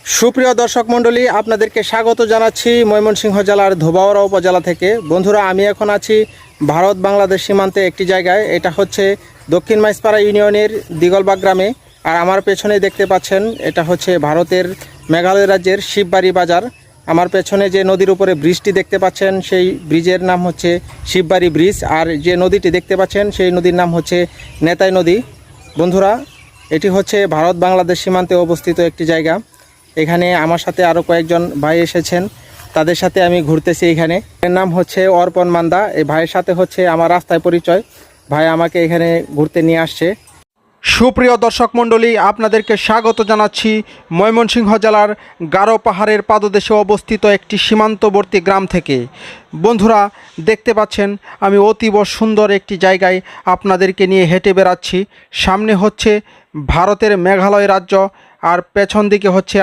সুপ্রিয় দর্শক মণ্ডলী, আপনাদেরকে স্বাগত জানাচ্ছি ময়মনসিংহ জেলার ধোবাউড়া উপজেলা থেকে। বন্ধুরা, আমি এখন আছি ভারত বাংলাদেশ সীমান্তে একটি জায়গায়। এটা হচ্ছে দক্ষিণ মাইজপাড়া ইউনিয়নের দিগলবাগ গ্রামে। আর আমার পেছনে দেখতে পাচ্ছেন, এটা হচ্ছে ভারতের মেঘালয় রাজ্যের শিববাড়ি বাজার। আমার পেছনে যে নদীর উপরে ব্রিজটি দেখতে পাচ্ছেন, সেই ব্রিজের নাম হচ্ছে শিববাড়ি ব্রিজ। আর যে নদীটি দেখতে পাচ্ছেন, সেই নদীর নাম হচ্ছে নেতাই নদী। বন্ধুরা, এটি হচ্ছে ভারত বাংলাদেশ সীমান্তে অবস্থিত একটি জায়গা। এখানে আমার সাথে আরও কয়েকজন ভাই এসেছেন, তাদের সাথে আমি ঘুরতেছি। এখানে এর নাম হচ্ছে অর্পণ মান্দা। এই ভাইয়ের সাথে হচ্ছে আমার রাস্তায় পরিচয়। ভাই আমাকে এখানে ঘুরতে নিয়ে আসছে। সুপ্রিয় দর্শক মণ্ডলী, আপনাদেরকে স্বাগত জানাচ্ছি ময়মনসিংহ জেলার গারো পাহাড়ের পাদদেশে অবস্থিত একটি সীমান্তবর্তী গ্রাম থেকে। বন্ধুরা, দেখতে পাচ্ছেন আমি অতীব সুন্দর একটি জায়গায় আপনাদেরকে নিয়ে হেঁটে বেড়াচ্ছি। সামনে হচ্ছে ভারতের মেঘালয় রাজ্য, আর পেছন দিকে হচ্ছে